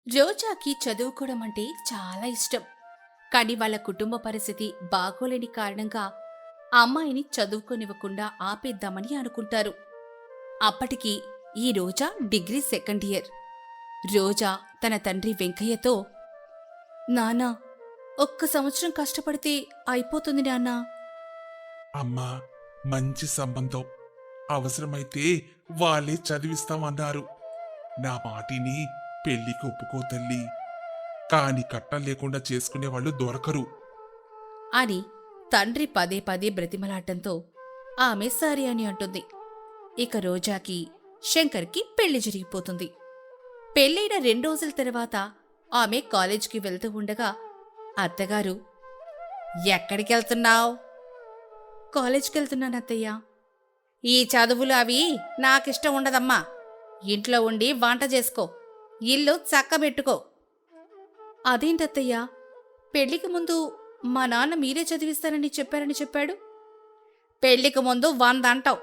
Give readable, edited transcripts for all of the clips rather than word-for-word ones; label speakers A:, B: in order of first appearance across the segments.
A: రోజాకి చదువుకోవడం అంటే చాలా ఇష్టం. కానీ వాళ్ళ కుటుంబ పరిస్థితి బాగోలేని కారణంగా ఆ అమ్మాయిని చదువుకోనివ్వకుండా ఆపేద్దామని అనుకుంటారు. అప్పటికి ఈ రోజా డిగ్రీ సెకండ్ ఇయర్. రోజా తన తండ్రి వెంకయ్యతో, నాన్నా, ఒక్క సంవత్సరం కష్టపడితే అయిపోతుంది నాన్నా.
B: అమ్మా, మంచి సంబంధం. అవసరమైతే వాళ్ళే చదివిస్తామన్నారు. నా మాటిని పెళ్లికి ఒప్పుకో తల్లి. కాని కట్నం లేకుండా చేసుకునేవాళ్ళు దొరకరు.
A: అని తండ్రి పదే పదే బ్రతిమలాటంతో ఆమె సరే అని అంటుంది. ఇక రోజాకి శంకర్కి పెళ్లి జరిగిపోతుంది. పెళ్ళైన 2 రోజుల తర్వాత ఆమె కాలేజ్కి వెళ్తూ ఉండగా అత్తగారు, ఎక్కడికెళ్తున్నావ్? కాలేజ్కెళ్తున్నానత్తయ్యా. ఈ చదువులు అవి నాకిష్టం ఉండదమ్మా. ఇంట్లో ఉండి వంట చేసుకో, ఇల్లు చక్కబెట్టుకో. అదేంటత్తయ్యా, పెళ్లికి ముందు మా నాన్న మీరే చదివిస్తానని చెప్పాడు. పెళ్లికి ముందు 100 అంటావు,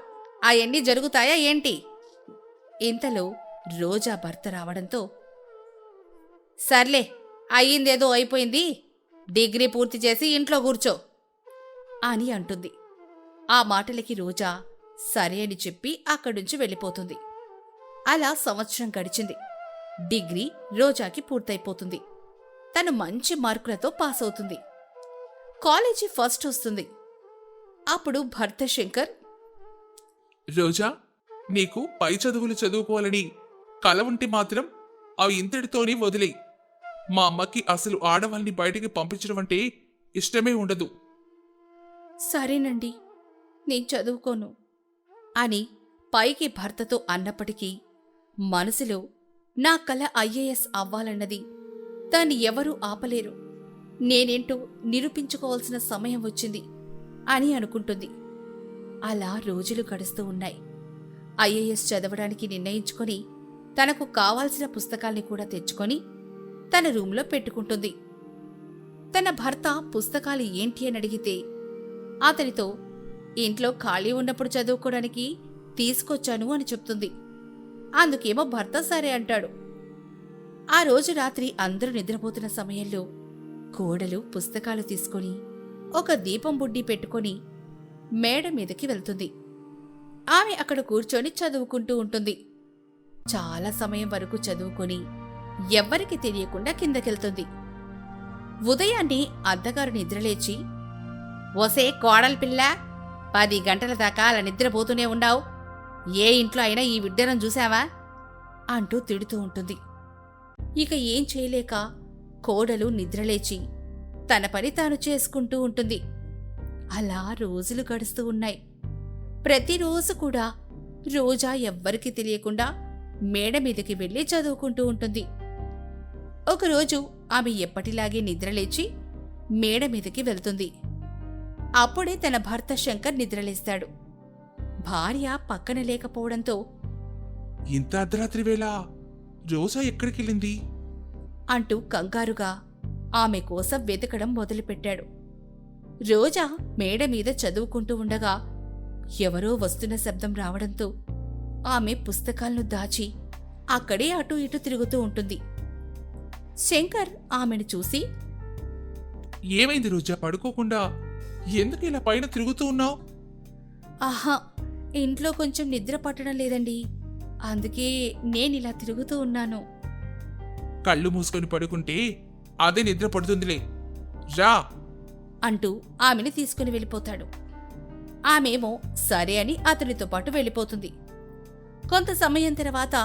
A: అవన్నీ జరుగుతాయా ఏంటి? ఇంతలో రోజా భర్త రావడంతో, సర్లే, అయ్యిందేదో అయిపోయింది, డిగ్రీ పూర్తి చేసి ఇంట్లో కూర్చో అని అంటుంది. ఆ మాటలకి రోజా సరే అని చెప్పి అక్కడుంచి వెళ్ళిపోతుంది. అలా సంవత్సరం గడిచింది. డిగ్రీ రోజాకి పూర్తయిపోతుంది. తను మంచి మార్కులతో పాస్ అవుతుంది. కాలేజీ ఫస్ట్ వస్తుంది. అప్పుడు భర్త శంకర్,
B: రోజా, నీకు పై చదువులు చదువుకోవాలని కల ఉంటే మాత్రం అవి ఇంతటితోనే వదిలేయి. మా అమ్మకి అసలు ఆడవాళ్ళని బయటికి పంపించడం అంటే ఇష్టమే ఉండదు.
A: సరేనండి, నేను చదువుకోను అని పైకి భర్తతో అన్నప్పటికీ మనసులో నా కల ఐఏఎస్ అవ్వాలన్నది. దాన్ని ఎవరూ ఆపలేరు, నేనేంటో నిరూపించుకోవాల్సిన సమయం వచ్చింది అని అనుకుంటుంది. అలా రోజులు గడుస్తూ ఉన్నాయి. ఐఏఎస్ చదవడానికి నిర్ణయించుకొని తనకు కావాల్సిన పుస్తకాల్ని కూడా తెచ్చుకొని తన రూంలో పెట్టుకుంటుంది. తన భర్త పుస్తకాలు ఏంటి అని అడిగితే అతనితో, ఇంట్లో ఖాళీ ఉన్నప్పుడు చదువుకోవడానికి తీసుకొచ్చాను అని చెప్తుంది. అందుకేమో భర్త సరే అంటాడు. ఆ రోజు రాత్రి అందరూ నిద్రపోతున్న సమయంలో కోడలు పుస్తకాలు తీసుకొని ఒక దీపం బుడ్డి పెట్టుకొని మేడ మీదకి వెళ్తుంది. ఆమె అక్కడ కూర్చొని చదువుకుంటూ ఉంటుంది. చాలా సమయం వరకు చదువుకొని ఎవ్వరికి తెలియకుండా కిందకెళ్తుంది. ఉదయాన్నే అద్దగారు నిద్రలేచి, ఒసే కోడలి పిల్ల, 10 గంటల దాకా అలా నిద్రపోతూనే ఉన్నావు, ఏ ఇంట్లో అయినా ఈ విడ్డరం చూశావా అంటూ తిడుతూ ఉంటుంది. ఇక ఏం చేయలేక కోడలు నిద్రలేచి తన పని తాను చేసుకుంటూ ఉంటుంది. అలా రోజులు గడుస్తూ ఉన్నాయి. ప్రతిరోజు కూడా రోజా ఎవ్వరికీ తెలియకుండా మేడ మీదకి వెళ్ళి చదువుకుంటూ ఉంటుంది. ఒకరోజు ఆమె ఎప్పటిలాగే నిద్రలేచి మేడ మీదకి వెళ్తుంది. అప్పుడే తన భర్త శంకర్ నిద్రలేస్తాడు. భార్య పక్కన లేకపోవడంతో,
B: ఇంత అర్ధరాత్రి వేళ రోజా ఎక్కడికెళ్ళింది
A: అంటూ కంగారుగా ఆమె కోసం వెతకడం మొదలుపెట్టాడు. రోజా మేడ మీద చదువుకుంటూ ఉండగా ఎవరో వస్తున్న శబ్దం రావడంతో ఆమె పుస్తకాలను దాచి అక్కడే అటూ ఇటూ తిరుగుతూ ఉంటుంది. శంకర్ ఆమెను చూసి,
B: ఏమైంది రోజా, పడుకోకుండా ఎందుకు ఇలా పైన తిరుగుతూ ఉన్నావు?
A: ఆహా, ఇంట్లో కొంచెం నిద్ర పట్టడం లేదండి, అందుకే నేనిలా తిరుగుతూ ఉన్నాను
B: కళ్ళు మూసుకొని పడుకుంటే అదే నిద్ర పడుతుందిలే, రా
A: అంటూ ఆమెను తీసుకుని వెళ్ళిపోతాడు. ఆమెమో సరే అని అతనితో పాటు వెళ్ళిపోతుంది. కొంత సమయం తర్వాత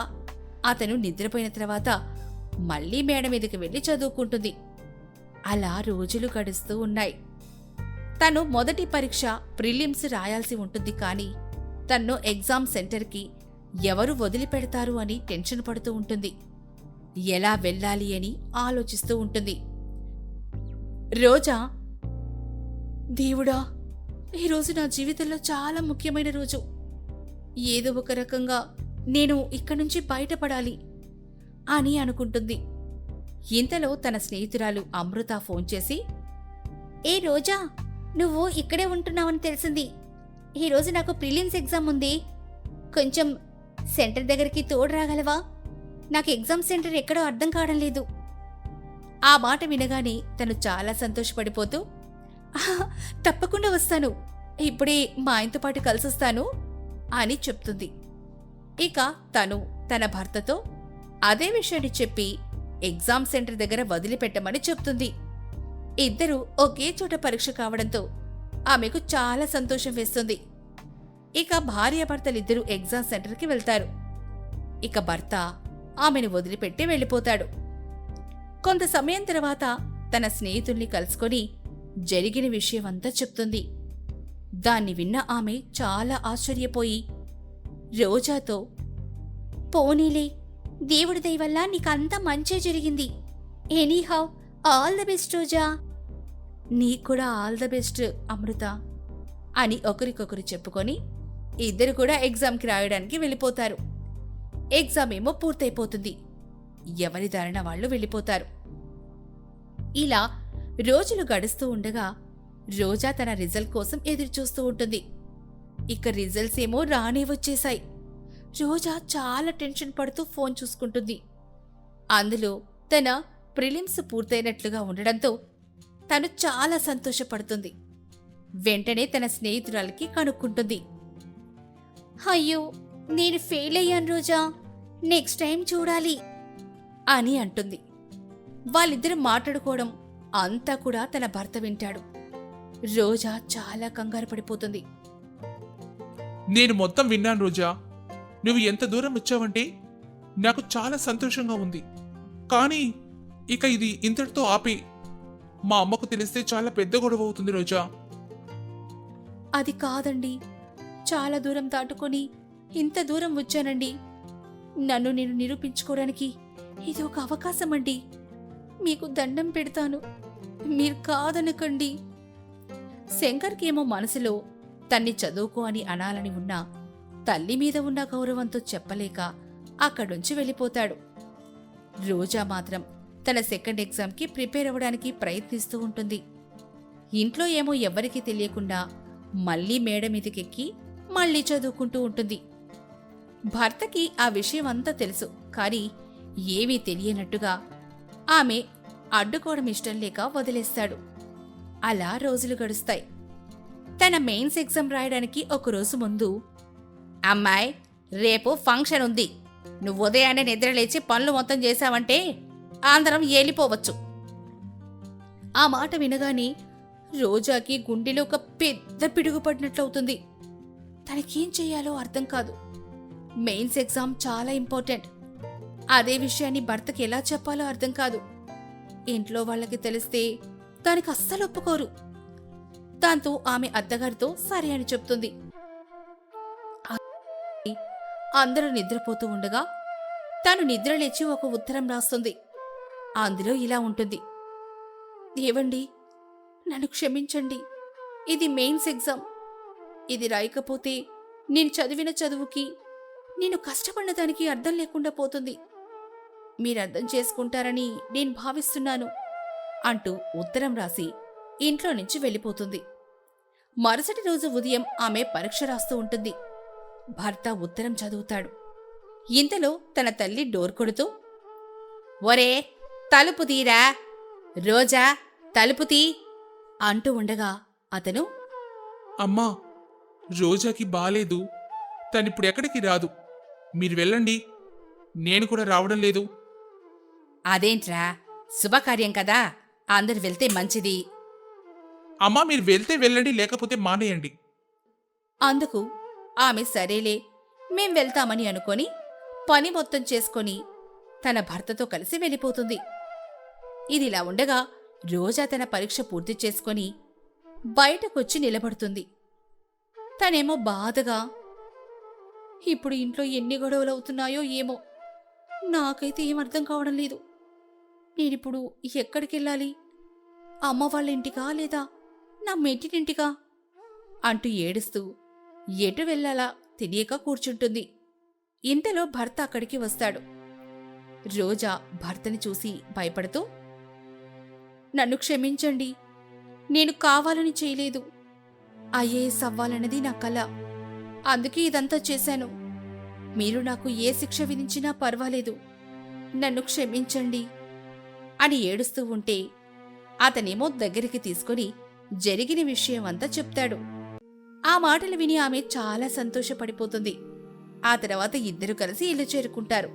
A: అతను నిద్రపోయిన తర్వాత మళ్లీ మేడ మీదకి వెళ్లి చదువుకుంటుంది. అలా రోజులు గడుస్తూ ఉన్నాయి. తను మొదటి పరీక్ష ప్రిలిమ్స్ రాయాల్సి ఉంటుంది. కానీ తన్ను ఎగ్జామ్ సెంటర్కి ఎవరు వదిలిపెడతారు అని టెన్షన్ పడుతూ ఉంటుంది. ఎలా వెళ్ళాలి అని ఆలోచిస్తూ ఉంటుంది. రోజా, దేవుడా, ఈరోజు నా జీవితంలో చాలా ముఖ్యమైన రోజు. ఏదో ఒక రకంగా నేను ఇక్కడి నుంచి బయటపడాలి అని అనుకుంటుంది. ఇంతలో తన స్నేహితురాలు అమృత ఫోన్ చేసి, ఏ రోజా, నువ్వు ఇక్కడే ఉంటున్నావని తెలిసింది. ఈరోజు నాకు ప్రిలిమ్స్ ఎగ్జామ్ ఉంది, కొంచెం సెంటర్ దగ్గరికి తోడు రాగలవా నాకు ఎగ్జామ్ సెంటర్ ఎక్కడో అర్థం కావడం లేదు. ఆ మాట వినగానే తను చాలా సంతోషపడిపోతూ, "ఆహా, తప్పకుండా వస్తాను. ఇప్పుడే మా ఆయనతో పాటు కలిసొస్తాను" అని చెప్తుంది. ఇక తను తన భర్తతో అదే విషయాన్ని చెప్పి ఎగ్జామ్ సెంటర్ దగ్గర వదిలిపెట్టమని చెప్తుంది. ఇద్దరూ ఒకే చోట పరీక్ష కావడంతో ఆమెకు చాలా సంతోషం వేస్తుంది. ఇక భార్యాభర్తలిద్దరూ ఎగ్జామ్ సెంటర్కి వెళ్తారు. ఇక భర్త ఆమెను వదిలిపెట్టి వెళ్ళిపోతాడు. కొంత సమయం తర్వాత తన స్నేహితుల్ని కలుసుకొని జరిగిన విషయమంతా చెప్తుంది. దాన్ని విన్న ఆమె చాలా ఆశ్చర్యపోయి రోజాతో, "పోనీలే, దేవుడి దయ వల్ల నీకంతా మంచే జరిగింది. Anyhow all the best Roja." "నీకూడా ఆల్ ద బెస్ట్ అమృత" అని ఒకరికొకరు చెప్పుకొని ఇద్దరు కూడా ఎగ్జామ్కి రాయడానికి వెళ్ళిపోతారు. ఎగ్జామ్ ఏమో పూర్తయిపోతుంది. ఎవరి దారిన వాళ్ళు వెళ్ళిపోతారు. ఇలా రోజులు గడుస్తూ ఉండగా రోజా తన రిజల్ట్ కోసం ఎదురుచూస్తూ ఉంటుంది. ఇక రిజల్ట్స్ ఏమో రానే వచ్చేశాయి. రోజా చాలా టెన్షన్ పడుతూ ఫోన్ చూసుకుంటుంది. అందులో తన ప్రిలిమ్స్ పూర్తయినట్లుగా ఉండడంతో తను చాలా సంతోషపడుతుంది. వెంటనే తన స్నేహితురాలకి కనుక్కుంటుంది. "అయ్యో, నేను ఫెయిల్ అయ్యాను రోజా, నెక్స్ట్ టైం చూడాలి" అని అంటుంది. వాళ్ళిద్దరూ మాట్లాడుకోవడం అంతా కూడా తన భర్త వింటాడు. రోజా చాలా కంగారు పడిపోతుంది.
B: నేను మొత్తం విన్నాను రోజా. నువ్వు ఎంత దూరం వచ్చావంటే నాకు చాలా సంతోషంగా ఉంది. కానీ ఇక ఇది ఇంతటితో ఆపి. మా అమ్మకు తెలిస్తే చాలా పెద్ద గొడవ అవుతుంది రోజా.
A: "అది కాదండి, చాలా దూరం దాటుకొని ఇంత దూరం వచ్చానండి. నన్ను నేను నిరూపించుకోవడానికి ఇది ఒక అవకాశం అండి. మీకు దండం పెడతాను, మీరు కాదనకండి." శంకర్కేమో మనసులో తన్ని చదువుకో అని అనాలని ఉన్నా తల్లి మీద ఉన్న గౌరవంతో చెప్పలేక అక్కడుంచి వెళ్ళిపోతాడు. రోజా మాత్రం తన సెకండ్ ఎగ్జామ్కి ప్రిపేర్ అవ్వడానికి ప్రయత్నిస్తూ ఉంటుంది. ఇంట్లో ఏమో ఎవ్వరికీ తెలియకుండా మళ్లీ మేడ మీదకెక్కి మళ్లీ చదువుకుంటూ ఉంటుంది. భర్తకి ఆ విషయం అంతా తెలుసు, కానీ ఏమీ తెలియనట్టుగా ఆమె అడ్డుకోవడం ఇష్టం లేక వదిలేస్తాడు. అలా రోజులు గడుస్తాయి. తన మెయిన్స్ ఎగ్జామ్ రాయడానికి ఒకరోజు ముందు, "అమ్మాయి, రేపు ఫంక్షన్ ఉంది. నువ్వు ఉదయాన్నే నిద్రలేచి పనులు మొత్తం చేశావంటే అందరం ఏలిపోవచ్చు." ఆ మాట వినగానే రోజాకి గుండెలో ఒక పెద్ద పిడుగు పడినట్లవుతుంది. తనకేం చెయ్యాలో అర్థం కాదు. మెయిన్స్ ఎగ్జామ్ చాలా ఇంపార్టెంట్. అదే విషయాన్ని భర్తకి ఎలా చెప్పాలో అర్థం కాదు. ఇంట్లో వాళ్ళకి తెలిస్తే దానికి అస్సలు ఒప్పుకోరు. దాంతో ఆమె అత్తగారితో సరే అని చెప్తుంది. అందరూ నిద్రపోతూ ఉండగా తను నిద్రలేచి ఒక ఉత్తరం రాస్తుంది. అందులో ఇలా ఉంటుంది: "ఏవండి, నన్ను క్షమించండి. ఇది మెయిన్స్ ఎగ్జామ్. ఇది రాయకపోతే నేను చదివిన చదువుకి, నేను కష్టపడిన దానికి అర్థం లేకుండా పోతుంది. మీరు అర్థం చేసుకుంటారని నేను భావిస్తున్నాను" అంటూ ఉత్తరం రాసి ఇంట్లో నుంచి వెళ్ళిపోతుంది. మరుసటి రోజు ఉదయం ఆమె పరీక్ష రాస్తూ ఉంటుంది. భర్త ఉత్తరం చదువుతాడు. ఇంతలో తన తల్లి డోర్ కొడుతూ, "ఒరే, తలుపు తీరా, రోజా, తలుపు తీ" అంటూ ఉండగా అతను,
B: అమ్మా, రోజాకి బాలేదు. తనిప్పుడు ఎక్కడికి రాదు. మీరు వెళ్ళండి. నేను కూడా రావడం లేదు.
A: "అదేంట్రా, శుభకార్యం కదా, అందరు వెళ్తే మంచిది."
B: అమ్మా, మీరు వెళ్తే వెళ్ళండి, లేకపోతే మానేయండి.
A: అందుకు ఆమె సరేలే, మేం వెళ్తామని అనుకొని పని మొత్తం చేసుకొని తన భర్తతో కలిసి వెళ్ళిపోతుంది. ఇదిలా ఉండగా రోజా తన పరీక్ష పూర్తి చేసుకొని బయటకొచ్చి నిలబడుతుంది. తనేమో బాధగా, ఇప్పుడు ఇంట్లో ఎన్ని గొడవలవుతున్నాయో ఏమో, నాకైతే ఏం అర్థం కావడం లేదు. నేనిప్పుడు ఎక్కడికెళ్ళాలి? అమ్మ వాళ్ళ ఇంటికా లేదా నా మెట్టినింటికా అంటూ ఏడుస్తూ ఎటు వెళ్లాలా తెలియక కూర్చుంటుంది. ఇంతలో భర్త అక్కడికి వస్తాడు. రోజా భర్తని చూసి భయపడుతూ, "నన్ను క్షమించండి, నేను కావాలని చేయలేదు. ఐఏఎస్ అవ్వాలన్నది నా కల. అందుకే ఇదంతా చేశాను. మీరు నాకు ఏ శిక్ష విధించినా పర్వాలేదు. నన్ను క్షమించండి అని ఏడుస్తూ ఉంటే అతనేమో దగ్గరికి తీసుకుని జరిగిన విషయం అంతా చెప్తాడు. ఆ మాటలు విని ఆమె చాలా సంతోషపడిపోతుంది. ఆ తర్వాత ఇద్దరు కలిసి ఇల్లు చేరుకుంటారు.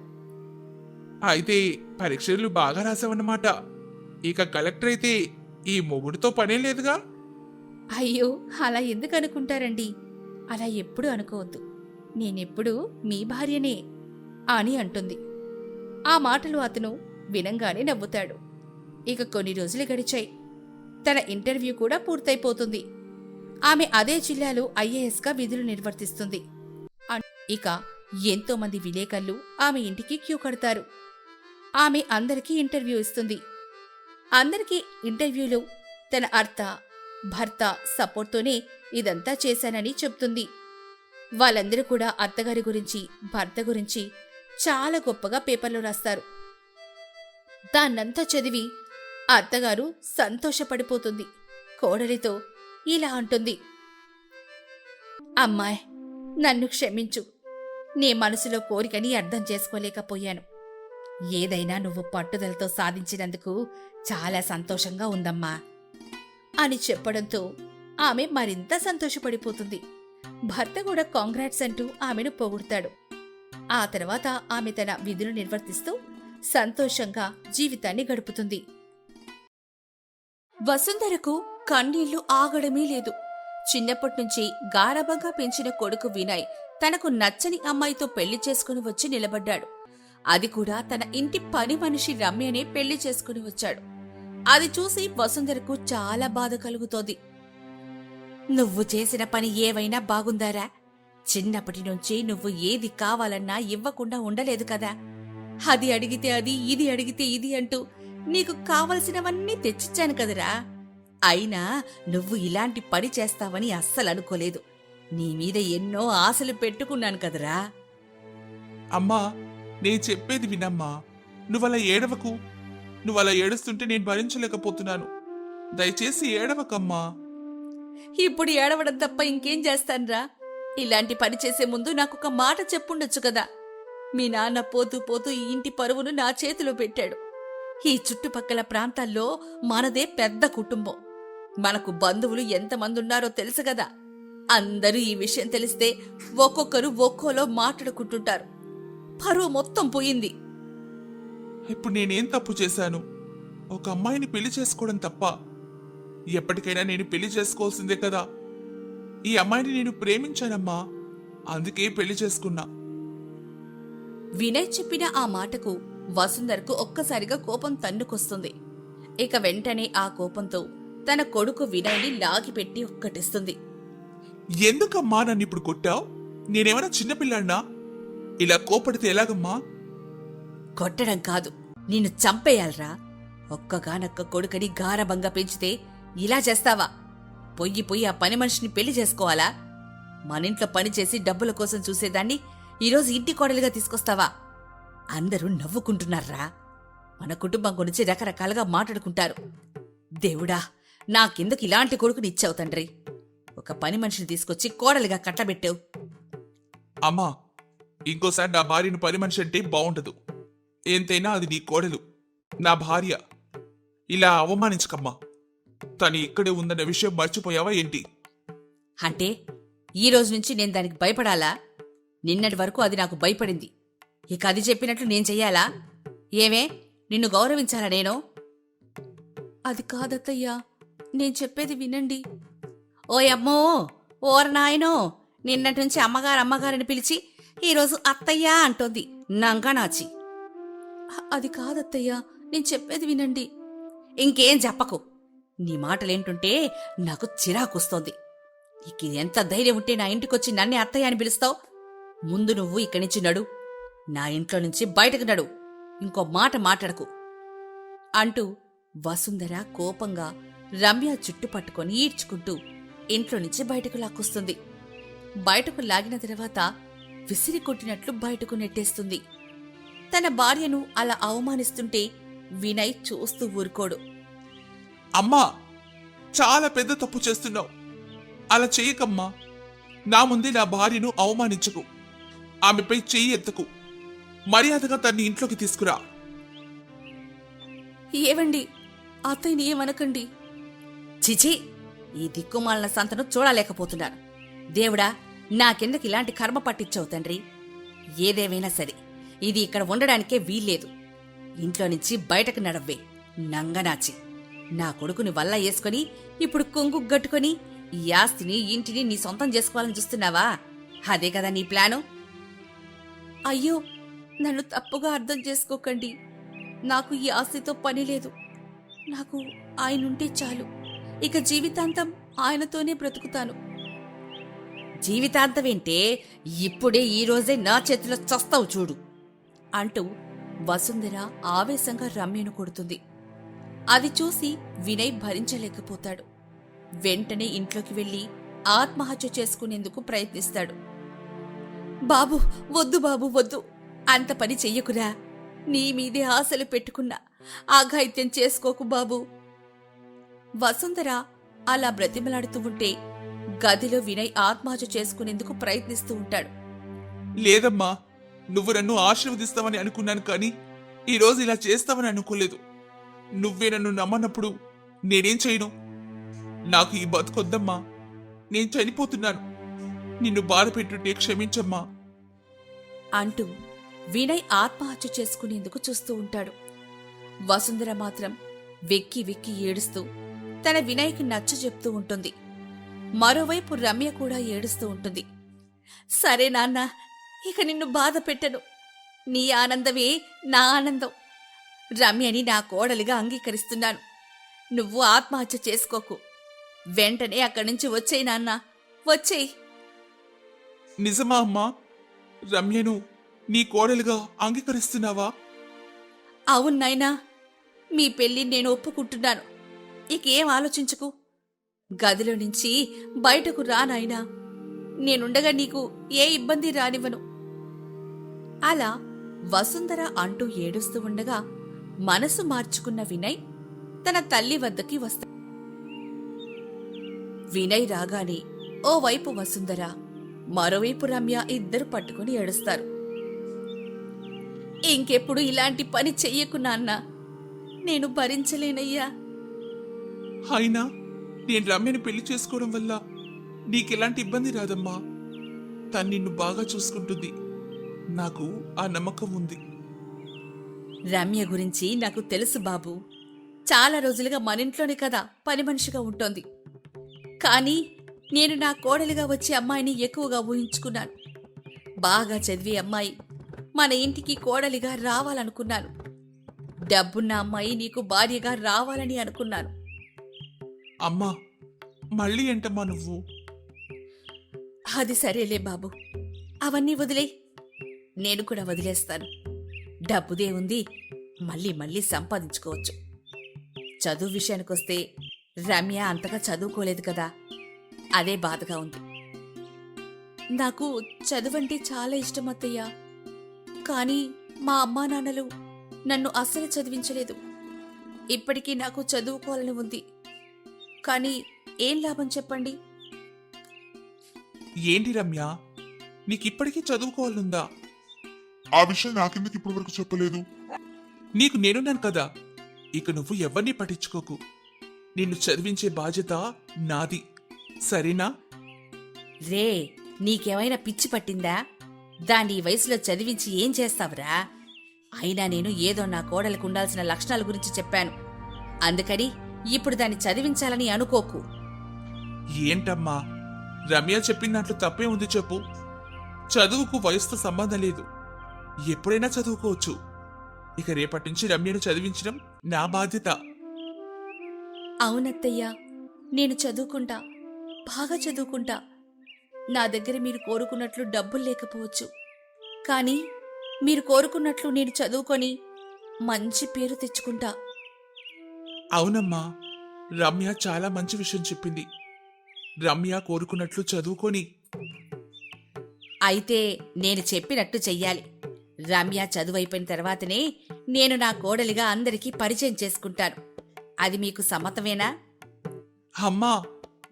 B: అయితే పరీక్షలు బాగా రాసావన్నమాట. ఇక కలెక్టర్ అయితే ఈ మొగుడితో పనే లేదుగా.
A: అయ్యో, అలా ఎందుకు అనుకుంటారండి? అలా ఎప్పుడు అనుకోవద్దు. నేనెప్పుడూ మీ భార్యనే అని అంటుంది. ఆ మాటలు అతను వినంగానే నవ్వుతాడు. ఇక కొన్ని రోజులు గడిచాయి. తన ఇంటర్వ్యూ కూడా పూర్తయిపోతుంది. ఆమె అదే జిల్లాలో ఐఏఎస్గా విధులు నిర్వర్తిస్తుంది. ఇక ఎంతోమంది విలేకరులు ఆమె ఇంటికి క్యూ కడతారు. ఆమె అందరికీ ఇంటర్వ్యూ ఇస్తుంది. అందరికీ ఇంటర్వ్యూలో తన భర్త సపోర్ట్తోనే ఇదంతా చేశానని చెప్తుంది. వాళ్ళందరూ కూడా అత్తగారి గురించి, భర్త గురించి చాలా గొప్పగా పేపర్లో రాస్తారు. దాన్నంతా చదివి అత్తగారు సంతోషపడిపోతుంది. కోడలితో ఇలా అంటుంది, అమ్మాయ్, నన్ను క్షమించు. నీ మనసులో కోరికని అర్థం చేసుకోలేకపోయాను. ఏదైనా నువ్వు పట్టుదలతో సాధించినందుకు చాలా సంతోషంగా ఉందమ్మా అని చెప్పడంతో ఆమె మరింత సంతోషపడిపోతుంది. భర్త కూడా కాంగ్రాట్స్ అంటూ ఆమెను పొగుడతాడు. ఆ తర్వాత ఆమె తన విధులు నిర్వర్తిస్తూ సంతోషంగా జీవితాన్ని గడుపుతుంది. వసుంధరకు కన్నీళ్లు ఆగడమే లేదు. చిన్నప్పటినుంచి గారాబంగా పెంచిన కొడుకు వినయ్ తనకు నచ్చని అమ్మాయితో పెళ్లి చేసుకుని వచ్చి నిలబడ్డాడు. అది కూడా తన ఇంటి పని మనిషి రమ్యనే పెళ్లి చేసుకుని వచ్చాడు. అది చూసి వసుంధరకు చాలా బాధ కలుగుతోంది. నువ్వు చేసిన పని ఏవైనా బాగుందారా? చిన్నప్పటి నుంచి నువ్వు ఏది కావాలన్నా ఇవ్వకుండా ఉండలేదు కదా. అది అడిగితే అది, ఇది అడిగితే ఇది అంటూ నీకు కావలసినవన్నీ తెచ్చిచ్చాను కదరా. అయినా నువ్వు ఇలాంటి పని చేస్తావని అస్సలనుకోలేదు. నీ మీద ఎన్నో ఆశలు పెట్టుకున్నాను కదరా.
B: అమ్మా, నే చెప్పేది వినమ్మా. నువ్వలా ఏడవకు. నువ్వలా ఏడుస్తుంటే నేను భరించలేకపోతున్నాను. దయచేసి ఏడవకమ్మా.
A: ఇప్పుడు ఏడవడం తప్ప ఇంకేం చేస్తాన్రా? ఇలాంటి పని చేసే ముందు నాకొక మాట చెప్పుండొచ్చు కదా. మీ నాన్న పోతూ పోతూ ఈ ఇంటి పరువును నా చేతిలో పెట్టాడు. ఈ చుట్టుపక్కల ప్రాంతాల్లో మనదే పెద్ద కుటుంబం. మనకు బంధువులు ఎంతమంది ఉన్నారో తెలుసు కదా. అందరూ ఈ విషయం తెలిస్తే ఒక్కొక్కరు ఒక్కోలో మాట్లాడుకుంటుంటారు. పరువు మొత్తం పోయింది.
B: ఇప్పుడు నేనేం తప్పు చేశాను? ఒక అమ్మాయిని పెళ్లి చేసుకోవడం తప్ప? ఎప్పటికైనా నేను పెళ్లి చేసుకోవాల్సిందే కదా. ఈ అమ్మాయిని నేను ప్రేమించానమ్మా, అందుకే పెళ్లి చేసుకున్నా.
A: వినయ్ చెప్పిన ఆ మాటకు వసుంధరకు ఒక్కసారిగా కోపం తన్నుకొస్తుంది. ఇక వెంటనే ఆ కోపంతో తన కొడుకు వినయ్ని లాగిపెట్టి ఒక్కటిస్తుంది.
B: ఎందుకమ్మా నన్ను ఇప్పుడు కొట్టావు? నేనేమైనా చిన్నపిల్లాడినా? ఇలా కోపడితే ఎలాగమ్మా?
A: కొట్టడం కాదు, నిన్ను చంపేయాలరా. ఒక్కగానొక్క కొడుకని గారబంగా పెంచితే ఇలా చేస్తావా? పొయ్యి పొయ్యి ఆ పని మనిషిని పెళ్లి చేసుకోవాలా? మనింట్లో పనిచేసి డబ్బుల కోసం చూసేదాన్ని ఈరోజు ఇంటి కోడలుగా తీసుకొస్తావా? అందరూ నవ్వుకుంటున్నారా? మన కుటుంబం గురించి రకరకాలుగా మాట్లాడుకుంటారు. దేవుడా, నాకెందుకు ఇలాంటి కొడుకుని ఇచ్చావు తండ్రి? ఒక పని మనిషిని తీసుకొచ్చి కోడలిగా కట్టబెట్టావు.
B: అమ్మా, ఇంకోసారి నా భార్యను పని మనిషి అంటే బాగుండదు. ఎంతైనా అది నీ కోడలు, నా భార్య. ఇలా అవమానించకమ్మా. తను ఇక్కడే ఉందన్న విషయం మర్చిపోయావా ఏంటి?
A: అంటే ఈ రోజు నుంచి నేను దానికి భయపడాలా? నిన్నటి వరకు అది నాకు భయపడింది. ఇక అది చెప్పినట్లు నేను చెయ్యాలా? ఏమే, నిన్ను గౌరవించాలా నేను? అది కాదత్తయ్యా, నేను చెప్పేది వినండి. ఓయమ్మో, ఓరనాయనో, నిన్నటి నుంచి అమ్మగారని పిలిచి ఈరోజు అత్తయ్యా అంటోంది నంగనాచి. అది కాదత్తయ్యా, నేను చెప్పేది వినండి. ఇంకేం చెప్పకు. నీ మాటలేంటుంటే నాకు చిరాకొస్తోంది. నీకు ఎంత ధైర్యం ఉంటే నా ఇంటికొచ్చి నన్నే అత్తయ్య అని పిలుస్తావు? ముందు నువ్వు ఇక్కడి నుంచి నడు. నా ఇంట్లో నుంచి బయటకు నడు. ఇంకో మాట మాట్లాడకు అంటూ వసుంధర కోపంగా రమ్య చుట్టు పట్టుకొని ఈడ్చుకుంటూ ఇంట్లో నుంచి బయటకు లాక్కొస్తుంది. బయటకు లాగిన తర్వాత విసిరి కొట్టినట్లు బయటకు నెట్టేస్తుంది. తన భార్యను అలా అవమానిస్తుంటే వినయ్ చూస్తూ ఊరుకోడు.
B: అమ్మా, చాలా పెద్ద తప్పు చేస్తున్నావు. అలా చేయకమ్మా. నా ముందే నా భార్యను అవమానించకు. ఆమెపై చెయ్యి ఎత్తకు. మర్యాదగా తన్ని ఇంట్లోకి తీసుకురా.
A: ఏవండి, అత్తయ్యని ఏమనకండి. చిచి, ఈ దిక్కుమాలిన సంతను చూడలేకపోతున్నాను. దేవుడా, నాకెందుకు ఇలాంటి కర్మ పట్టించావు తండ్రి? ఏదేమైనా సరే, ఇది ఇక్కడ ఉండడానికే వీల్లేదు. ఇంట్లో నుంచి బయటకు నడవ్వే నంగనాచి. నా కొడుకుని వల్ల వేసుకొని ఇప్పుడు కొంగు గట్టుకొని ఈ ఆస్తిని ఇంటిని నీ సొంతం చేసుకోవాలని చూస్తున్నావా? అదే కదా నీ ప్లాను? అయ్యో, నన్ను తప్పుగా అర్థం చేసుకోకండి. నాకు ఈ ఆస్తితో పని లేదు. నాకు ఆయనుంటే చాలు. ఇక జీవితాంతం ఆయనతోనే బ్రతుకుతాను. జీవితాంతమేంటే, ఇప్పుడే ఈ రోజే నా చేతిలో చస్తావు చూడు అంటూ వసుంధర ఆవేశంగా రమ్యను కొడుతుంది. అది చూసి వినయ్ భరించలేకపోతాడు. వెంటనే ఇంట్లోకి వెళ్లి ఆత్మహత్య చేసుకునేందుకు ప్రయత్నిస్తాడు. బాబు, వద్దు బాబు, వద్దు. అంత పని చెయ్యకురా. నీ మీదే ఆశలు పెట్టుకున్నా ఆఘాయిత్యం చేసుకోకు బాబు. వసుంధర అలా బ్రతిమలాడుతూ ఉంటే గదిలో వినయ్ ఆత్మహత్య చేసుకునేందుకు ప్రయత్నిస్తూ ఉంటాడు.
B: లేదమ్మా, నువ్వు నన్ను ఆశీర్వదిస్తావని అనుకున్నాను, కానీ ఈరోజు ఇలా చేస్తావని అనుకోలేదు. నువ్వే నన్ను నమ్మనప్పుడు నేనేం చేయను? నాకు ఈ బతుకొద్దమ్మా. నేను చనిపోతున్నాను. నిన్ను బాధ పెట్టుంటే క్షమించమ్మా
A: అంటూ వినయ్ ఆత్మహత్య చేసుకునేందుకు చూస్తూ ఉంటాడు. వసుంధర మాత్రం వెక్కి వెక్కి ఏడుస్తూ తన వినయ్కి నచ్చజెప్తూ ఉంటుంది. మరోవైపు రమ్య కూడా ఏడుస్తూ ఉంటుంది. సరే నాన్న, ఇక నిన్ను బాధ పెట్టను. నీ ఆనందమే నా ఆనందం. రమ్యని నా కోడలిగా అంగీకరిస్తున్నాను. నువ్వు ఆత్మహత్య చేసుకోకు. వెంటనే అక్కడి నుంచి వచ్చేయి నాన్న, వచ్చేయి.
B: నిజమా అమ్మా? రమ్యను నీ కోడలుగా అంగీకరిస్తున్నావా?
A: అవును నాయనా, మీ పెళ్లి నేను ఒప్పుకుంటున్నాను. ఇకేం ఆలోచించకు. గదిలో నుంచి బయటకు రా నాయనా. నేనుండగా నీకు ఏ ఇబ్బంది రానివ్వను. అలా వసుంధర అంటూ ఏడుస్తూ ఉండగా మనసు మార్చుకున్న వినయ్ తన తల్లి వద్దకి వస్తాడు. వినయ్ రాగానే ఓవైపు వసుంధర, మరోవైపు రమ్య ఇద్దరు పట్టుకుని ఏడుస్తారు. ఇంకెప్పుడు ఇలాంటి పని చెయ్యకు నాన్నా, నేను భరించలేనయ్యా.
B: అయినా నేను రమ్యని పెళ్లి చేసుకోవడం వల్ల నీకెలాంటి ఇబ్బంది రాదమ్మా. తను నిన్ను బాగా చూసుకుంటుంది. నాకు ఆ నమ్మకం ఉంది.
A: రమ్య గురించి నాకు తెలుసు బాబు. చాలా రోజులుగా మనింట్లోనే కదా పని మనిషిగా ఉంటోంది. కానీ నేను నా కోడలిగా వచ్చే అమ్మాయిని ఎక్కువగా ఊహించుకున్నాను. బాగా చదివే అమ్మాయి మన ఇంటికి కోడలిగా రావాలనుకున్నాను. డబ్బున్న అమ్మాయి నీకు భార్యగా రావాలని అనుకున్నాను.
B: అమ్మా, మళ్ళీ ఏంటమ్మా నువ్వు?
A: అది సరేలే బాబు, అవన్నీ వదిలే. నేను కూడా వదిలేస్తాను. డబ్బుదే ఉంది, మళ్ళీ మళ్ళీ సంపాదించుకోవచ్చు. చదువు విషయానికొస్తే రమ్య అంతగా చదువుకోలేదు కదా, అదే బాధగా ఉంది. నాకు చదువంటే చాలా ఇష్టం అత్తయ్య. కానీ మా అమ్మా నాన్నలు నన్ను అస్సలు చదివించలేదు. ఇప్పటికీ నాకు చదువుకోవాలని ఉంది. కానీ ఏం లాభం చెప్పండి?
B: ఏంటి రమ్య, నీకిప్పటికీ చదువుకోవాలనుందా?
C: ఆ విషయం నాకెందుకు ఇప్పటి వరకు చెప్పలేదు?
B: నీకు నేనున్నాను కదా. ఇక నువ్వు ఎవరిని పట్టించుకోకు. నిన్ను చదివించే బాధ్యత నాది, సరేనా?
A: రే, నీకేమైనా పిచ్చి పట్టిందా? దాన్ని ఈ వయసులో చదివించి ఏం చేస్తావురా? అయినా నేను ఏదో నా కోడలకు ఉండాల్సిన లక్షణాల గురించి చెప్పాను. అందుకని ఇప్పుడు దాన్ని చదివించాలని అనుకోకు.
B: ఏంటమ్మా, రమ్య చెప్పిన దాంట్లో తప్పే ఉంది చెప్పు. చదువుకు వయసుతో సంబంధం లేదు. ఎప్పుడైనా చదువుకోవచ్చు. ఇక రేపటి నుంచి రమ్యను చదివించడం నా బాధ్యత.
A: అవునత్తయ్యా, నేను చదువుకుంటా, బాగా చదువుకుంటా. నా దగ్గర మీరు కోరుకున్నట్లు డబ్బులు లేకపోవచ్చు, కానీ మీరు కోరుకున్నట్లు నేను చదువుకొని మంచి పేరు తెచ్చుకుంటా.
B: అవునమ్మా, రమ్య చాలా మంచి విషయం చెప్పింది. రమ్య కోరుకున్నట్లు చదువుకొని.
A: అయితే నేను చెప్పినట్టు చెయ్యాలి. రమ్య చదువైపోయిన తర్వాతనే నేను నా కోడలిగా అందరికీ పరిచయం చేసుకుంటాను. అది మీకు సమ్మతమేనా?
B: అమ్మా,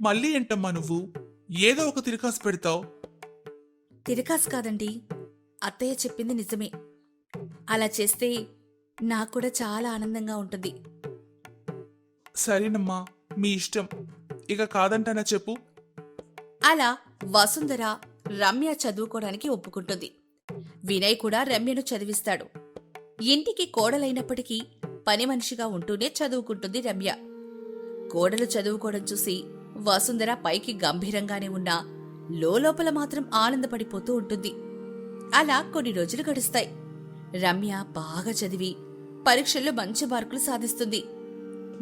B: మళ్ళీ ఏంటమ్మా నువ్వు ఏదో ఒక తిరకాసు పెడతావు?
A: తిరకాసు కాదండి, అత్తయ్య చెప్పింది నిజమే. అలా చేస్తే నాకు కూడా చాలా ఆనందంగా ఉంటుంది.
B: సరేనమ్మా, మీ ఇష్టం. ఇక కాదంటానా చెప్పు.
A: అలా వసుంధర రమ్య చదువుకోవడానికి ఒప్పుకుంటుంది. వినయ్ కూడా రమ్యను చదివిస్తాడు. ఇంటికి కోడలైనప్పటికీ పని మనిషిగా ఉంటూనే చదువుకుంటుంది రమ్య. కోడలు చదువుకోవడం చూసి వసుంధర పైకి గంభీరంగానే ఉన్నా లోపల మాత్రం ఆనందపడిపోతూ ఉంటుంది. అలా కొన్ని రోజులు గడుస్తాయి. రమ్య బాగా చదివి పరీక్షల్లో మంచి మార్కులు సాధిస్తుంది.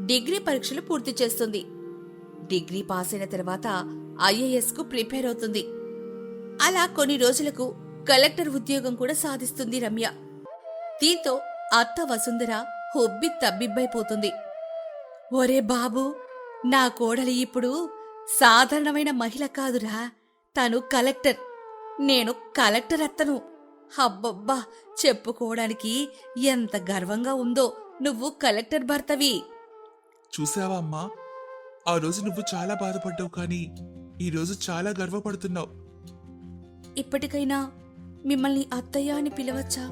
A: డిగ్రీ పరీక్షలు పూర్తి చేస్తుంది. డిగ్రీ పాస్ అయిన తర్వాత IAS కు ప్రిపేర్ అవుతుంది. అలా కొన్ని రోజులకు కలెక్టర్ ఉద్యోగం కూడా సాధిస్తుంది రమ్య. దీంతో అత్త వసుంధర హొబ్బి తబ్బిబ్బైపోతుంది. ఒరే బాబూ, నా కోడలి ఇప్పుడు సాధారణమైన మహిళ కాదురా, తను కలెక్టర్. నేను కలెక్టర్ అత్తను. అబ్బబ్బా, చెప్పుకోవడానికి ఎంత గర్వంగా ఉందో నువ్వు కలెక్టర్ భర్తవి.
B: చూసావా అమ్మా, ఆ రోజు నువ్వు చాలా బాధపడ్డావు, కానీ ఈ రోజు చాలా గర్వపడుతున్నావు.
A: ఇప్పటికైనా మిమ్మల్ని అత్తయ్య అని పిలవచ్చా?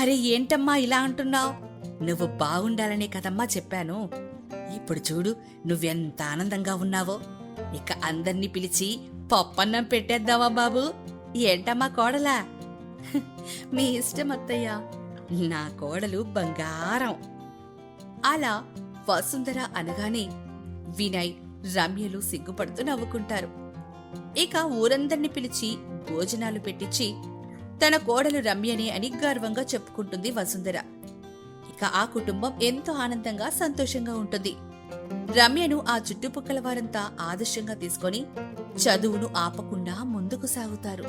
A: అరే ఏంటమ్మా ఇలా అంటున్నావు? నువ్వు బాగుండాలనే కదమ్మా చెప్పాను. ఇప్పుడు చూడు నువ్వెంత ఆనందంగా ఉన్నావో. ఇక అందర్నీ పిలిచి పప్పన్నం పెట్టేద్దావా బాబు? ఏంటమ్మా కోడలా? మీ ఇష్టం అత్తయ్య, నా కోడలు బంగారం. అలా వసుంధర అనగానే వినయ్, రమ్యలు సిగ్గుపడుతూ నవ్వుకుంటారు. ఇక ఊరందర్నీ పిలిచి భోజనాలు పెట్టించి తన కోడలు రమ్యనే అని గర్వంగా చెప్పుకుంటుంది వసుంధర. ఇక ఆ కుటుంబం ఎంతో ఆనందంగా సంతోషంగా ఉంటుంది. రమ్యను ఆ చుట్టుపక్కల వారంతా ఆదర్శంగా తీసుకొని చదువును ఆపకుండా ముందుకు సాగుతారు.